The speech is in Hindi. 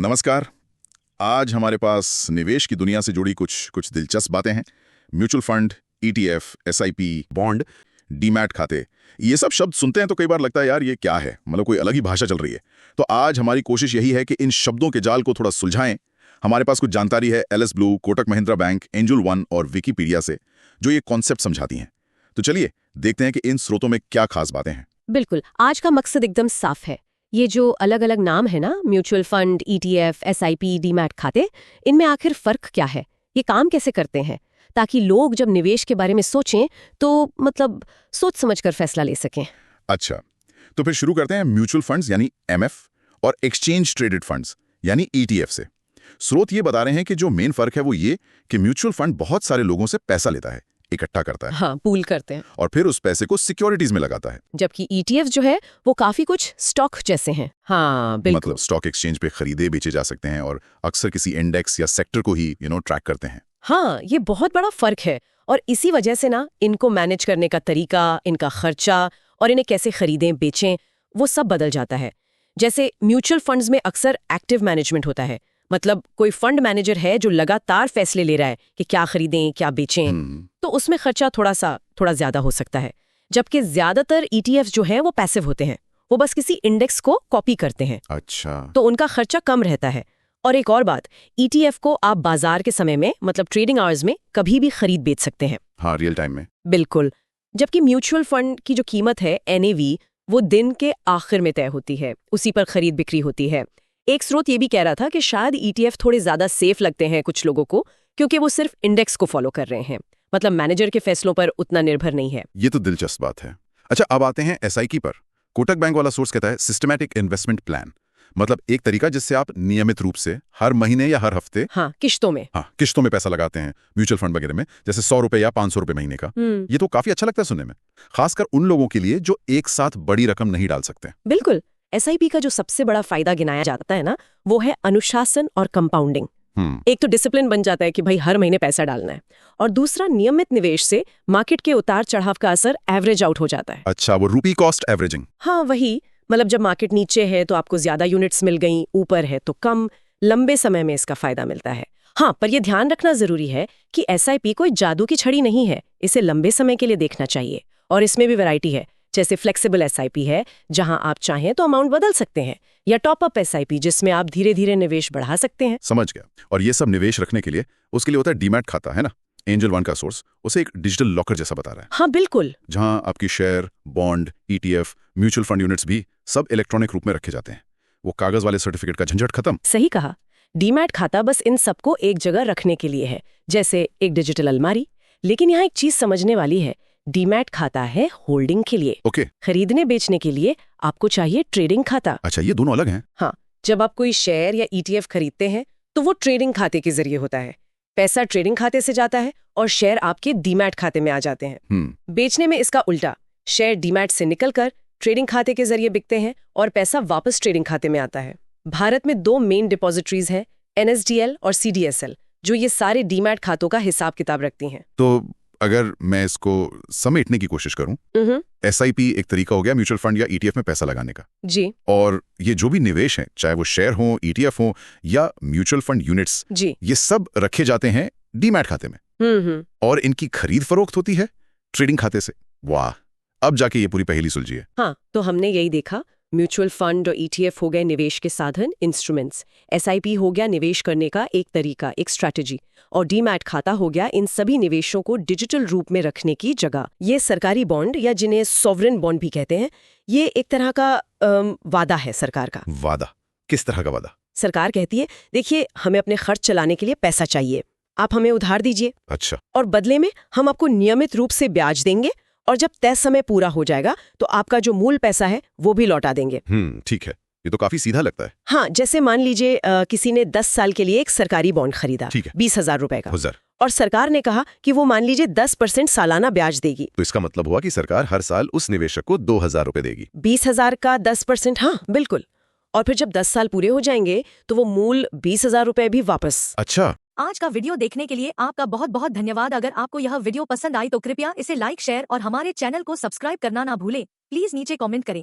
नमस्कार। आज हमारे पास निवेश की दुनिया से जुड़ी कुछ दिलचस्प बातें हैं। Mutual fund, ETF, SIP, bond, demat खाते, ये सब शब्द सुनते हैं तो कई बार लगता है यार ये क्या है, मतलब कोई अलग ही भाषा चल रही है। तो आज हमारी कोशिश यही है कि इन शब्दों के जाल को थोड़ा सुलझाएं। हमारे पास कुछ जानकारी है L S blue, Kotak Mahindra bank, angel one और विकिपीडिया से, जो ये कॉन्सेप्ट समझाती हैं। तो चलिए देखते हैं कि इन स्रोतों में क्या खास बातें हैं। बिल्कुल, आज का मकसद एकदम साफ है। ये जो अलग अलग नाम है ना, mutual fund, ETF, SIP, demat खाते, इनमें आखिर फर्क क्या है, ये काम कैसे करते हैं, ताकि लोग जब निवेश के बारे में सोचें तो मतलब सोच समझकर फैसला ले सकें। अच्छा, तो फिर शुरू करते हैं म्यूचुअल फंड्स यानी एमएफ और एक्सचेंज ट्रेडेड फंड्स यानी ईटीएफ से। स्रोत ये बता रहे हैं कि जो मेन फर्क है वो ये कि म्यूचुअल फंड बहुत सारे लोगों से पैसा लेता है, इकट्ठा करता है, हाँ, पूल करते हैं, और फिर उस पैसे को सिक्योरिटीज में लगाता है। जबकि ईटीएफ जो है वो काफी कुछ स्टॉक जैसे हैं। हाँ बिल्कुल, मतलब स्टॉक एक्सचेंज पे खरीदे बेचे जा सकते हैं और अक्सर किसी इंडेक्स या सेक्टर को ही ट्रैक करते हैं। हाँ, ये बहुत बड़ा फर्क है। और इसी वजह से ना इनको मैनेज करने का तरीका, इनका खर्चा और इन्हें कैसे खरीदें बेचें, वो सब बदल जाता है। जैसे म्यूचुअल फंड्स में अक्सर एक्टिव मैनेजमेंट होता है, मतलब कोई फंड मैनेजर है जो लगातार फैसले ले रहा है कि क्या खरीदें क्या बेचें, तो उसमें खर्चा थोड़ा ज्यादा हो सकता है। जबकि ज्यादातर ईटीएफ जो है वो पैसिव होते हैं, वो बस किसी इंडेक्स को कॉपी करते हैं। अच्छा, तो उनका खर्चा कम रहता है। और एक और बात, ईटीएफ को आप बाजार के समय में, मतलब ट्रेडिंग आवर्स में कभी भी खरीद बेच सकते हैं। हाँ, रियल टाइम में। बिल्कुल। जबकि म्यूचुअल फंड की जो कीमत है एनएवी, वो दिन के आखिर में तय होती है, उसी पर खरीद बिक्री होती है। एक स्रोत ये भी कह रहा था कि शायद ईटीएफ थोड़े ज्यादा सेफ लगते हैं कुछ लोगों को, क्योंकि वो सिर्फ इंडेक्स को फॉलो कर रहे हैं, मतलब मैनेजर के फैसलों पर उतना निर्भर नहीं है। ये तो दिलचस्प बात है। अच्छा, अब आते हैं एसआईपी पर। कोटक बैंक वाला सोर्स कहता है सिस्टमैटिक इन्वेस्टमेंट प्लान, मतलब एक तरीका जिससे आप नियमित रूप से हर महीने या हर हफ्ते किश्तों में पैसा लगाते हैं म्यूचुअल फंड वगैरह में, जैसे 100 रुपए या 500 रुपए महीने का। ये तो काफी अच्छा लगता है सुनने में, खासकर उन लोगों के लिए जो एक साथ बड़ी रकम नहीं डाल सकते। बिल्कुल। एसआईपी का जो सबसे बड़ा फायदा गिनाया जाता है ना, वो है अनुशासन और कंपाउंडिंग। एक तो डिसिप्लिन बन जाता है कि भाई हर महीने पैसा डालना है, और दूसरा नियमित निवेश से मार्केट के उतार चढ़ाव का असर एवरेज आउट हो जाता है। अच्छा, वो रूपी कॉस्ट एवरेजिंग। हाँ वही, मतलब जब मार्केट नीचे है तो आपको ज्यादा यूनिट्स मिल गई, ऊपर है तो कम, लंबे समय में इसका फायदा मिलता है। हाँ, पर यह ध्यान रखना जरूरी है कि एसआईपी कोई जादू की छड़ी नहीं है, इसे लंबे समय के लिए देखना चाहिए। और इसमें भी वैरायटी है, जैसे फ्लेक्सिबल एसआईपी है जहां आप चाहें तो अमाउंट बदल सकते हैं, या टॉप अप एसआईपी जिसमें आप धीरे धीरे निवेश बढ़ा सकते हैं। समझ गया। और ये सब निवेश रखने के लिए उसके लिए होता है डीमैट खाता, है ना? एंजल वन का सोर्स उसे एक डिजिटल लॉकर जैसा बता रहा है। हाँ बिल्कुल, जहां आपकी share, bond, ETF, mutual fund units भी सब इलेक्ट्रॉनिक रूप में रखे जाते हैं। वो कागज वाले सर्टिफिकेट का झंझट खत्म। सही कहा। डीमैट खाता बस इन सबको एक जगह रखने के लिए है, जैसे एक डिजिटल अलमारी। लेकिन यहाँ एक चीज समझने वाली है, डीमैट खाता है होल्डिंग के लिए। ओके। खरीदने बेचने के लिए आपको चाहिए ट्रेडिंग खाता। अच्छा, ये दोनों अलग हैं। हाँ, जब आप कोई शेयर या ईटीएफ खरीदते हैं तो वो ट्रेडिंग खाते के जरिए होता है, पैसा ट्रेडिंग खाते से जाता है और शेयर आपके डीमैट खाते में आ जाते हैं। बेचने में इसका उल्टा, शेयर डीमैट से निकलकर ट्रेडिंग खाते के जरिए बिकते हैं और पैसा वापस ट्रेडिंग खाते में आता है। भारत में 2 मेन डिपॉजिटरीज हैं, एनएसडीएल और सीडीएसएल, जो ये सारे डीमैट खातों का हिसाब किताब रखती हैं। तो अगर मैं इसको समेटने की कोशिश करूं, एसआईपी एक तरीका हो गया म्यूचुअल फंड या ईटीएफ में पैसा लगाने का जी, और ये जो भी निवेश है, चाहे वो शेयर हो, ईटीएफ हो या म्यूचुअल फंड यूनिट्स जी, ये सब रखे जाते हैं डीमैट खाते में। और इनकी खरीद फरोख्त होती है ट्रेडिंग खाते से। वाह, अब जाके ये पूरी पहेली सुलझी है। हाँ, तो हमने यही देखा, म्यूचुअल फंड और ईटीएफ हो गए निवेश के साधन, इंस्ट्रूमेंट्स, एसआईपी हो गया निवेश करने का एक तरीका, एक स्ट्रैटेजी, और डीमैट खाता हो गया इन सभी निवेशों को डिजिटल रूप में रखने की जगह। ये सरकारी बॉन्ड या जिन्हें सॉवरेन बॉन्ड भी कहते हैं, ये एक तरह का वादा है सरकार का। वादा? किस तरह का वादा? सरकार कहती है, देखिए हमें अपने खर्च चलाने के लिए पैसा चाहिए, आप हमें उधार दीजिए। अच्छा। और बदले में हम आपको नियमित रूप से ब्याज देंगे, और जब तय समय पूरा हो जाएगा तो आपका जो मूल पैसा है वो भी लौटा देंगे। ठीक है, ये तो काफी सीधा लगता है। हाँ, जैसे मान लीजिए किसी ने 10 साल के लिए एक सरकारी बॉन्ड खरीदा, 20,000 रुपए का, और सरकार ने कहा कि वो मान लीजिए 10% सालाना ब्याज देगी। तो इसका मतलब हुआ कि सरकार हर साल उस निवेशक को 2,000 रुपए देगी। 20,000 का 10%, हाँ बिल्कुल। और फिर जब 10 साल पूरे हो जाएंगे तो वो मूल 20,000 रुपए भी वापस। अच्छा। आज का वीडियो देखने के लिए आपका बहुत बहुत धन्यवाद। अगर आपको यह वीडियो पसंद आई तो कृपया इसे लाइक, शेयर और हमारे चैनल को सब्सक्राइब करना ना भूलें। प्लीज नीचे कमेंट करें।